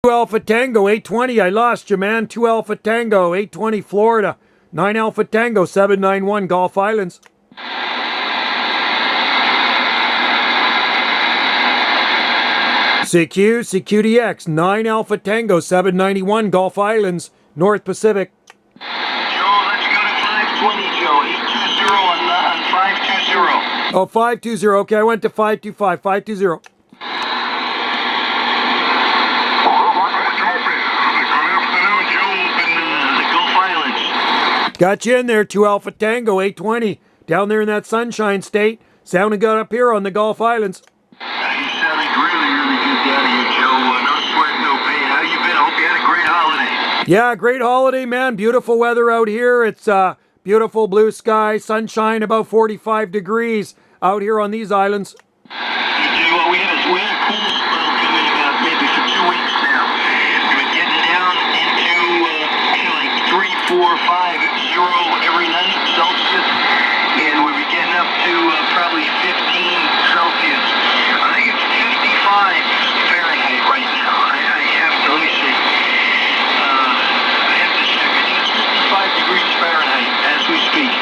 2 Alpha Tango 820. I lost you, man. 2 Alpha Tango 820 Florida. 9 Alpha Tango 791 Gulf Islands. CQDX 9 Alpha Tango 791 Gulf Islands, North Pacific. Joe, let's go to 520, Joe. 820 on 520. Oh, 520. Okay, I went to 525. 520. Got you in there, 2 Alpha Tango 820. Down there in that Sunshine State. Sounding good up here on the Gulf Islands. You sounded really, really good down here, Joe. No sweat, no pain. How you been? I hope you had a great holiday. Yeah, great holiday, man. Beautiful weather out here. It's beautiful blue sky, sunshine, about 45 degrees out here on these islands. You do. Well, we had a cool spell coming about maybe for 2 weeks now. We were getting down into like 3, 4, 5, 0 every night Celsius, and we were getting up to probably 15 Celsius. I think it's 55 Fahrenheit right now. I have to, let me see. I have to check. I think it's 55 degrees Fahrenheit as we speak.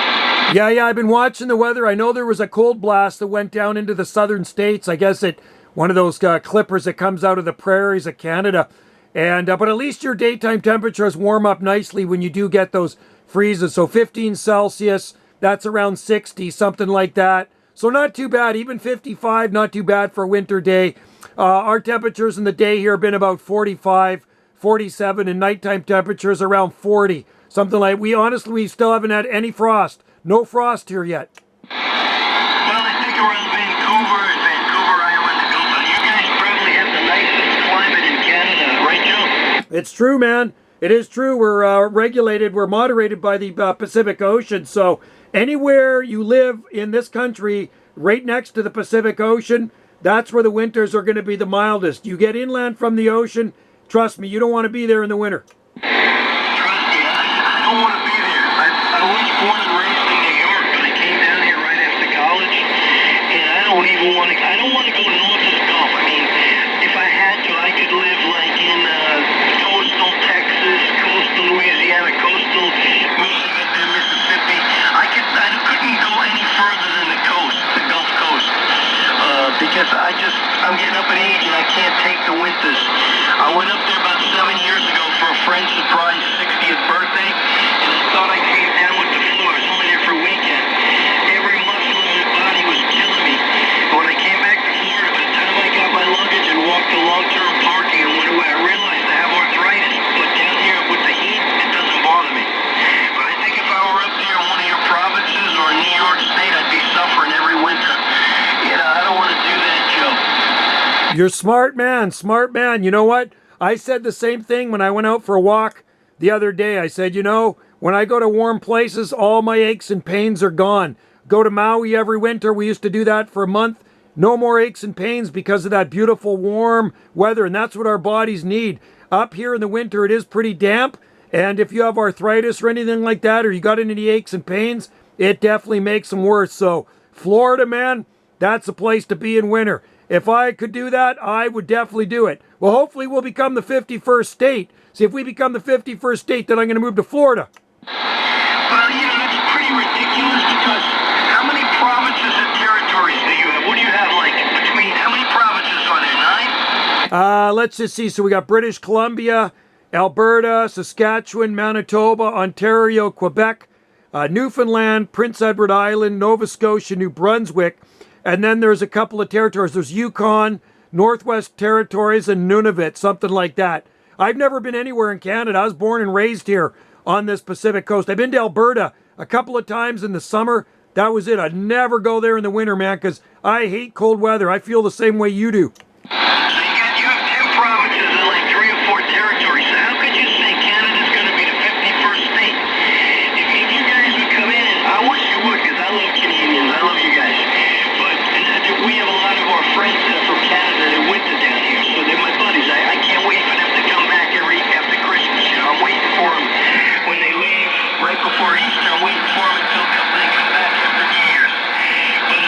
Yeah, I've been watching the weather. I know there was a cold blast that went down into the southern states. I guess it one of those clippers that comes out of the prairies of Canada. And but at least your daytime temperatures warm up nicely when you do get those freezes. So 15 Celsius, that's around 60, something like that. So not too bad. Even 55, not too bad for a winter day. Our temperatures in the day here have been about 45, 47, and nighttime temperatures around 40. Something like, we still haven't had any frost. No frost here yet. Well, I think around Vancouver Island, you guys probably have the nicest climate in Canada, right, Joe? It's true, man. It is true. We're regulated. We're moderated by the Pacific Ocean. So anywhere you live in this country, right next to the Pacific Ocean, that's where the winters are going to be the mildest. You get inland from the ocean, trust me, you don't want to be there in the winter. Trust me, I don't want to be there. I was born and raised in New York, but I came down here right after college, and I don't want to go north of the Gulf. I mean, if I had to, I could live like in coastal Texas, coastal Louisiana, coastal Michigan, and Mississippi. I couldn't go any further than the coast, the Gulf Coast, because I'm getting up in age and I can't take the winters. I went up there about 7 years ago for a friend's surprise 60th birthday, and I thought I came down with the flu. I was only there for a weekend. Every muscle in my body was killing me. And when I came back to Florida, by the time I got my luggage and walked to long-term parking and went away, I realized I have arthritis. But down here with the heat, it doesn't bother me. But I think if I were up there in one of your provinces or in New York State, I'd be suffering every winter. I don't want to do that, Joe. You're smart, man. Smart man. You know what? I said the same thing when I went out for a walk the other day. I said, when I go to warm places, all my aches and pains are gone. Go to Maui every winter. We used to do that for a month. No more aches and pains because of that beautiful warm weather. And that's what our bodies need. Up here in the winter, it is pretty damp. And if you have arthritis or anything like that, or you got any aches and pains, it definitely makes them worse. So Florida, man, that's a place to be in winter. If I could do that, I would definitely do it. Well, hopefully we'll become the 51st state. See, if we become the 51st state, then I'm going to move to Florida. Well, that's pretty ridiculous because how many provinces and territories do you have? What do you have, how many provinces are there, 9? Let's just see. So we got British Columbia, Alberta, Saskatchewan, Manitoba, Ontario, Quebec, Newfoundland, Prince Edward Island, Nova Scotia, New Brunswick. And then there's a couple of territories. There's Yukon, Northwest Territories, and Nunavut, something like that. I've never been anywhere in Canada. I was born and raised here on this Pacific coast. I've been to Alberta a couple of times in the summer. That was it. I'd never go there in the winter, man, because I hate cold weather. I feel the same way you do. So you have 10 provinces and 3 or 4 territories. So how could you say Canada's going to be the 51st state? If you guys would come in, I wish you would, because I love Canadians. I love you guys. We have a lot of our friends that are from Canada that winter down here, so they're my buddies. I can't wait for them to come back after Christmas. I'm waiting for them when they leave right before Easter. I'm waiting for them until they come back after New Year's. But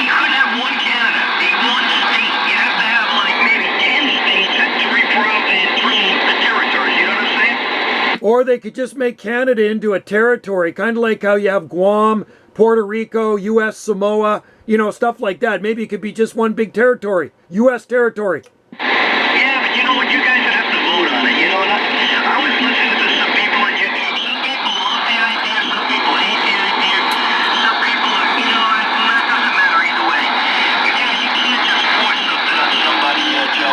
you couldn't have one Canada, one state. You have to have Or they could just make Canada into a territory, kind of like how you have Guam, Puerto Rico, U.S. Samoa, stuff like that. Maybe it could be just one big territory, U.S. territory. Yeah, but you know what? You guys would have to vote on it. And I was listening to some people on YouTube. Some people love the idea. Some people hate the idea. Some people, that doesn't matter either way. But, you can't just force something on somebody, Joe.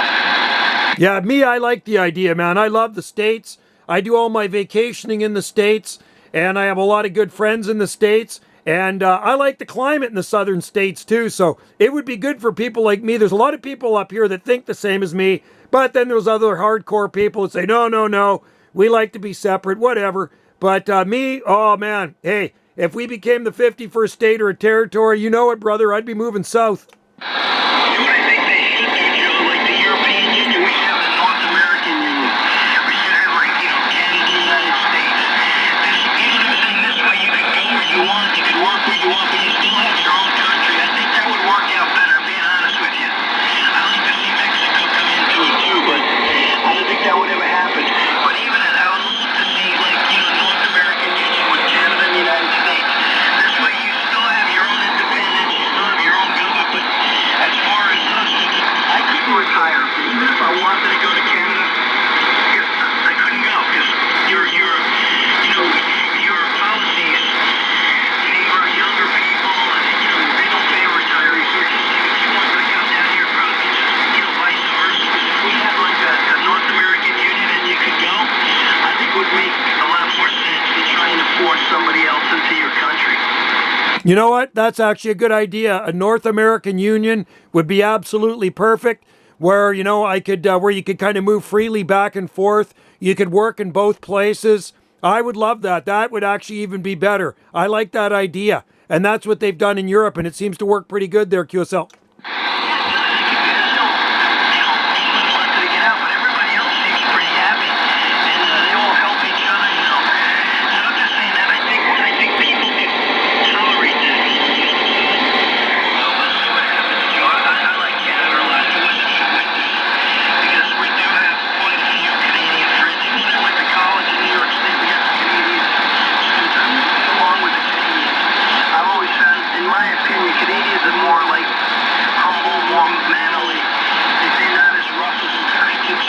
Yeah, me, I like the idea, man. I love the States. I do all my vacationing in the States, and I have a lot of good friends in the States. And I like the climate in the southern states too, so it would be good for people like me. There's a lot of people up here that think the same as me, but then there's other hardcore people that say, no, no, no, we like to be separate, whatever. But me, oh man, hey, if we became the 51st state or a territory, you know it, brother, I'd be moving south. You know what I think they should do, Joe? Like the European Union, we should have the North American Union. We should have Canada, United States. You know what I'm saying? This way you could go where you want, you could work where you want, but you still have your own country. I think that would work out better, being honest with you. I like to see Mexico come into it too, but I don't think that would ever happen. But even I would love to see North American Union with Canada and the United States. This way you still have your own independence, you still have your own government, but as far as us, I couldn't retire. Even if I wanted to go to Canada, I couldn't go because your policies favor younger people, and they don't favor retirees. So just like if you wanted to come down here, probably just vice versa. Because if we had like a North American Union and you could go, I think it would make a lot more sense than trying to force somebody else into your country. You know what? That's actually a good idea. A North American Union would be absolutely perfect. Where where you could kind of move freely back and forth. You could work in both places. I would love that. That would actually even be better. I like that idea, and that's what they've done in Europe, and it seems to work pretty good there, QSL. England wanted to get out, but everybody else seems pretty happy, and they all help each other. So I'm just saying that I think people can tolerate that. So we'll see what happens, Joe. I like Canada a lot. If it wasn't for winters, because we do have quite a few Canadian friends. Even when I went to college in New York State, we got some Canadian students. I'm moving along with the Canadians. I've always found, in my opinion, Canadians are more like humble, more manly. They're not as rough as Americans.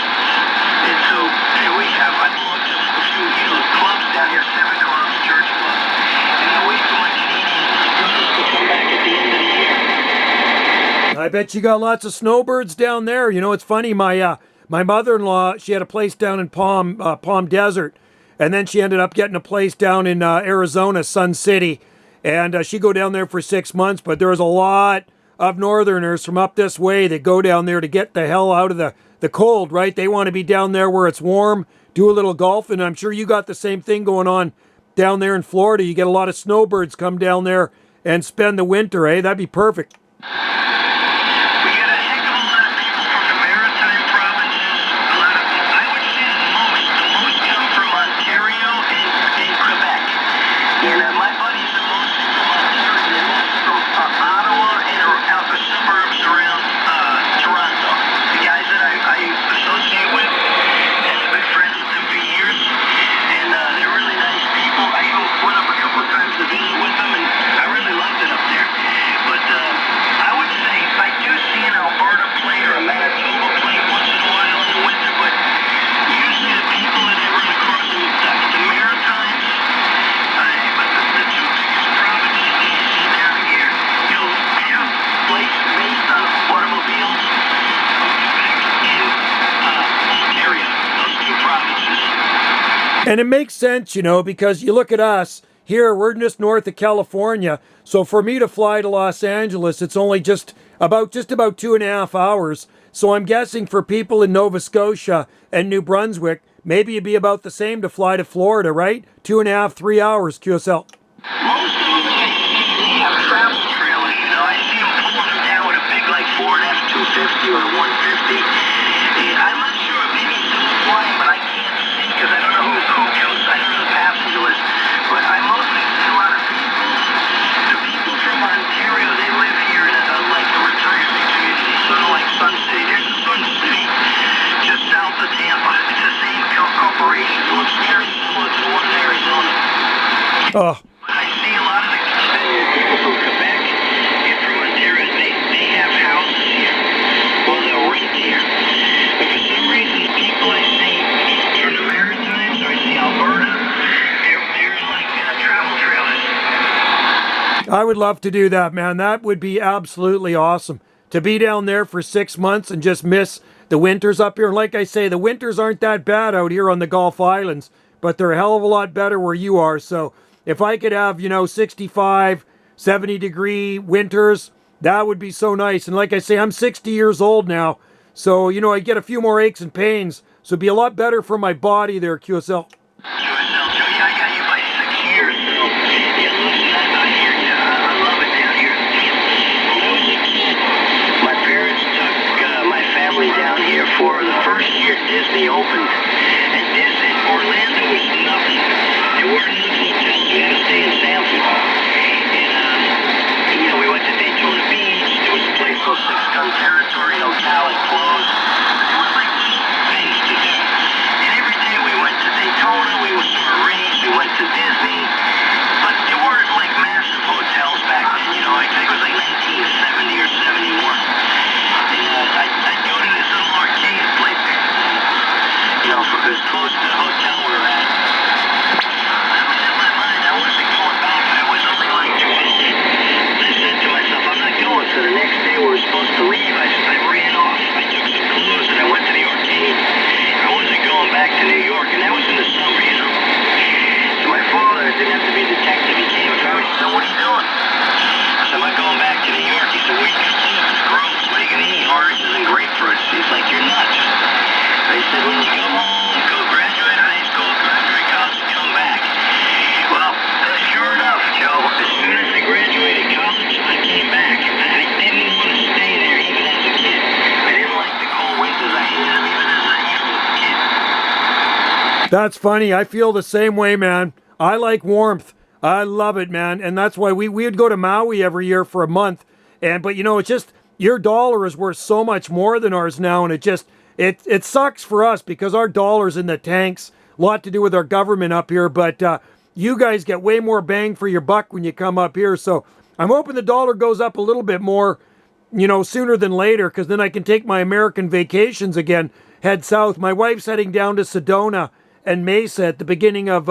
And so, I belong to a few, clubs down here, 7 clubs, church clubs. And I wait for my Canadian brothers to come back at the end of the year. I bet you got lots of snowbirds down there. It's funny. My mother-in-law, she had a place down in Palm Desert, and then she ended up getting a place down in Arizona, Sun City, and she'd go down there for 6 months. But there was a lot of northerners from up this way that go down there to get the hell out of the cold, right? They want to be down there where it's warm, do a little golf, and I'm sure you got the same thing going on down there in Florida. You get a lot of snowbirds come down there and spend the winter, eh? That'd be perfect. We get a heck of a lot of people from the maritime provinces. I would say the most come from Ontario and Quebec. And my buddies are mostly from Ontario. They're mostly from Ottawa and out the suburbs around Toronto. The guys that I associate with, and I've been friends with them for years. And they're really nice people. I even went up a couple of times to visit with them, and I really loved it up there. But I would say I do see an Alberta plane or a Manitoba plane once in a while in the winter, but usually the people that I run across in the Maritimes, but the two biggest provinces that you see down here, we have places based on automobiles, Quebec and Ontario, those two provinces. And it makes sense, because you look at us here, we're just north of California. So for me to fly to Los Angeles, it's only just about 2.5 hours. So I'm guessing for people in Nova Scotia and New Brunswick, maybe it'd be about the same to fly to Florida, right? 2.5, 3 hours, QSL. Most of them I see have travel trailers, I see them pulling them down with a big like Ford F-250 or 150. And I'm not sure, maybe someone flying, but I can't see because I don't know who comes, I don't know the passenger list. But I mostly see a lot of people. The people from Ontario, they live here in like a retirement community, sort of like Sun City. There's a Sun City just south of Tampa. It's the same corporation. It looks very similar Oh, I see a lot of the people from Quebec and from Ontario, they have houses here, or they'll rent here. But for some reason, the people I see from the Maritimes, or I see Alberta, they're in like travel trailers. I would love to do that, man. That would be absolutely awesome. To be down there for 6 months and just miss the winters up here. And like I say, the winters aren't that bad out here on the Gulf Islands, but they're a hell of a lot better where you are. So if I could have, 65, 70-degree winters, that would be so nice. And like I say, I'm 60 years old now. So, I get a few more aches and pains. So it'd be a lot better for my body there, QSL. Yeah, I got you by 6 years, so yeah, listen, I hear you. I love it down here. When I was a kid, my parents took my family down here for the first year Disney opened. And Disney, Orlando was nothing. There weren't enough hotels. We had to stay in Sanford. And, we went to Daytona Beach. There was a place called Six Gun Territory. Hotel had closed. It was like just things to do. And every day we went to Daytona. We were summer race. We went to Disney. But there weren't like massive hotels back then. I think it was like 1970 or 71. And I'd go to this little arcade and play there. For as close to the hotel we were at. I was in my mind. I wasn't going back. I was only like 12. I said to myself, I'm not going. So the next day we were supposed to leave. I ran off. I took some clothes and I went to the arcade. I wasn't going back to New York, and that was in the summer, So my father didn't have to be a detective. He came and found me. He said, what are you doing? I said, I'm not going back to New York. He said, where are you going to live? In the Groves. What are you going to eat? Oranges and grapefruits. He's like, you're nuts. I said, when you go home, go graduate high school, graduate college, and come back. Well, sure enough, Joe, as soon as I graduated college, I came back. I didn't want to stay there even as a kid. I didn't like the cold winters. I hated them even as a kid. That's funny. I feel the same way, man. I like warmth. I love it, man. And that's why we would go to Maui every year for a month. But it's just your dollar is worth so much more than ours now, and it sucks for us because our dollar's in the tanks. A lot to do with our government up here, but you guys get way more bang for your buck when you come up here. So I'm hoping the dollar goes up a little bit more, sooner than later, because then I can take my American vacations again, head south. My wife's heading down to Sedona and Mesa at the beginning of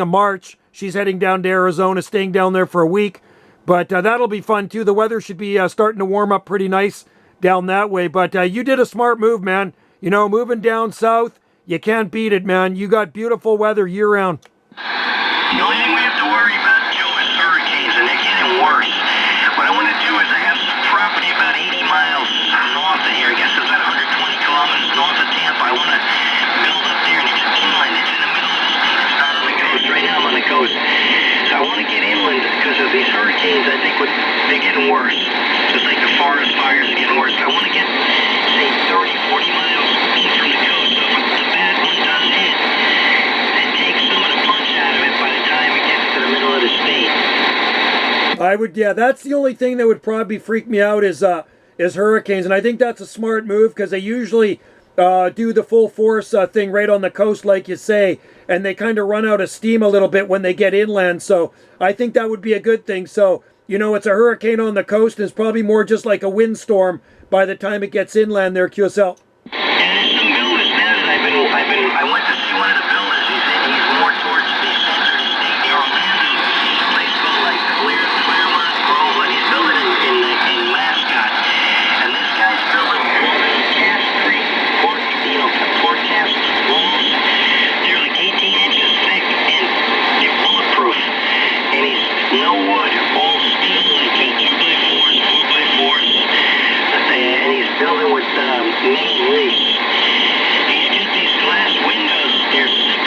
March. She's heading down to Arizona, staying down there for a week. But that'll be fun too. The weather should be starting to warm up pretty nice down that way. But you did a smart move, man. Moving down south, you can't beat it, man. You got beautiful weather year round. The only thing we have to worry about, Joe, is hurricanes, and they're getting worse. What I want to do is I have some property about 80 miles north of here. I guess it's about 120 kilometers north of Tampa. I want to build up there, and it's inland. It's in the middle of the state. It's not on the coast. Right now I'm on the coast. So I want to get inland because of these hurricanes. I think they're getting worse. Just like the forest fires are getting worse. I want to get, say, 30, 40 miles in from the coast. So if the bad one does hit, it takes some of the punch out of it by the time it gets to the middle of the state. Yeah, that's the only thing that would probably freak me out is hurricanes. And I think that's a smart move because they usually do the full force thing right on the coast, like you say, and they kind of run out of steam a little bit when they get inland. So I think that would be a good thing. So, it's a hurricane on the coast, and it's probably more just like a windstorm by the time it gets inland there, QSL. And there's some builders now that I went to see one of the builders. He's more towards the center of the state near Orlando. A place called like Claremont Grove, and he's building in Mascot. And this guy's building port cast walls. They're like 18 inches thick and they're bulletproof. And he's no wood, all steel, like 2x4s, 4x4s. And he's building with main roofs. He's got these glass windows. They're 6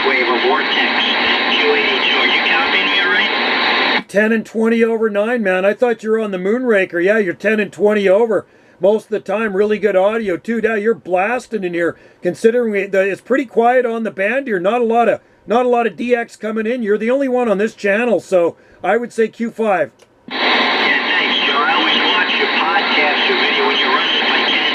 wave, a vortex. 282. Are you copying me all right? 10 and 20 over 9, man. I thought you were on the Moonraker. Yeah, you're 10 and 20 over most of the time. Really good audio too. Now you're blasting in here. Considering it's pretty quiet on the band here. Not a lot of DX coming in. You're the only one on this channel, so I would say Q5. Yeah, thanks, Joe. I always watch your podcast, your video when you're running if I can.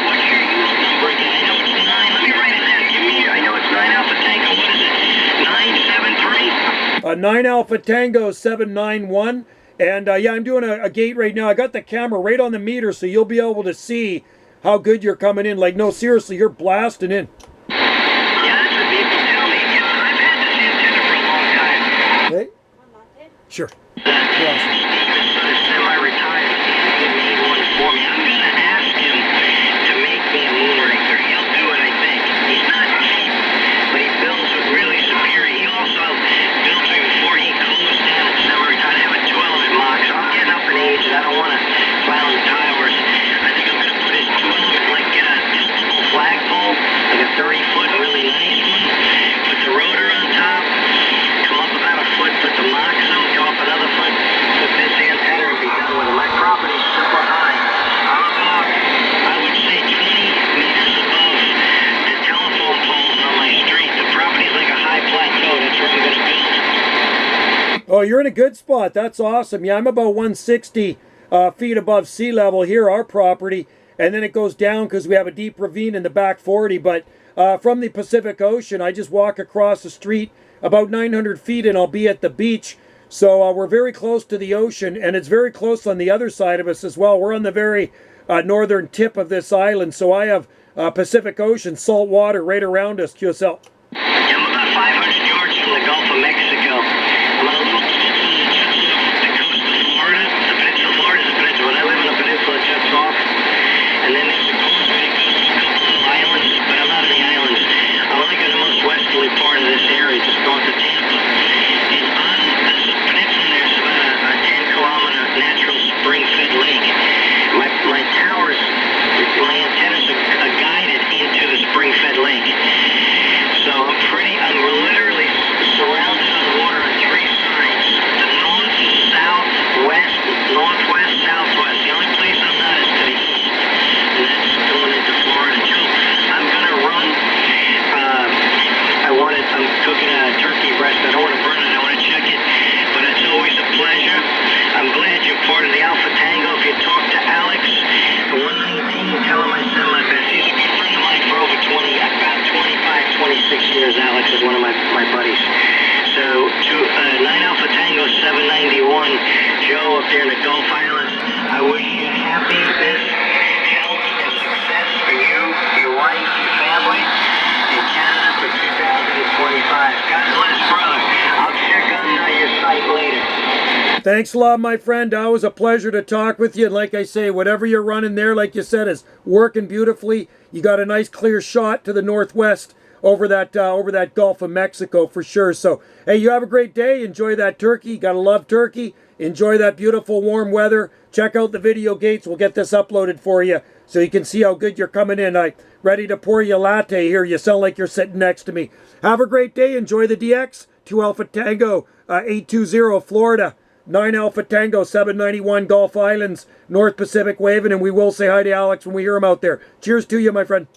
What's your use number again? I know it's 9. Let me write it down. I know it's 9 Alpha Tango. What is it? 973? 9 Alpha Tango 791. And yeah, I'm doing a gate right now. I got the camera right on the meter, so you'll be able to see how good you're coming in. Like, no, seriously, you're blasting in. Yeah, that's what people tell me. I've had this antenna for a long time. Okay? Sure. Steve is sort of semi-retired. He made one for me. I'm going to ask him to make me a Moonraker. He'll do it, I think. He's not cheap, but he builds it really superior. He also built me before he closed down at semi-retired. I have a 2-element mock, so I'm getting up in age and I don't want to plow the towers. I think I'm going to put his 2-element, like get a tiltable flagpole, like a 30-foot, really nice one. Put the rotor on top, come up about a foot, put the mocks on, go up another foot, put this antenna and be done with it. My property's super high. I'm about, I would say, 20 meters above the telephone poles on my street. The property's like a high plateau. That's where I'm going to build. Oh, you're in a good spot. That's awesome. Yeah, I'm about 160 feet above sea level here, our property. And then it goes down because we have a deep ravine in the back 40. But from the Pacific Ocean, I just walk across the street about 900 feet and I'll be at the beach. So we're very close to the ocean, and it's very close on the other side of us as well. We're on the very northern tip of this island. So I have Pacific Ocean, salt water right around us, QSL. Yeah, I'm about 500 yards from the Gulf of Mexico. I'm on a little peninsula that juts off the coast of Florida. The peninsula of Florida is a peninsula. When I live on a peninsula, it juts off. And then there's a causeway that goes to a couple little islands, but I'm not in the islands. I'm only going to the most westerly part of this area, just north of Tampa. And on this peninsula, there's about a 10-kilometer natural spring-fed lake. My towers, my antennas are guided into the spring-fed lake. So I'm literally surrounded on water on 3 sides. The north, south, west, northwest, southwest. The only place I'm not is to the east. And that's going into Florida. Joe, I'm going to run. I'm cooking a turkey breast. I don't want to burn it. I want to check it. But it's always a pleasure. I'm glad you're part of the Alpha Tango. If you talk to Alex, the 119, tell him I send my best. He's a good friend of mine for over about 25, 26 years. Alex is one of my buddies. So, 9 Alpha Tango 791, Joe up there in the Gulf Islands. I wish you happiness, health, and success for you, your wife, your family, in Canada for 2025. God bless, brother. I'll check on your site later. Thanks a lot, my friend. Always a pleasure to talk with you. And like I say, whatever you're running there, like you said, is working beautifully. You got a nice clear shot to the northwest over that Gulf of Mexico for sure. So, hey, you have a great day. Enjoy that turkey. You gotta love turkey. Enjoy that beautiful warm weather. Check out the video gates. We'll get this uploaded for you so you can see how good you're coming in. I'm ready to pour you a latte here. You sound like you're sitting next to me. Have a great day. Enjoy the DX. 2 Alpha Tango 820 Florida. 9 Alpha Tango 791 Gulf Islands, North Pacific waving, and we will say hi to Alex when we hear him out there. Cheers to you, my friend.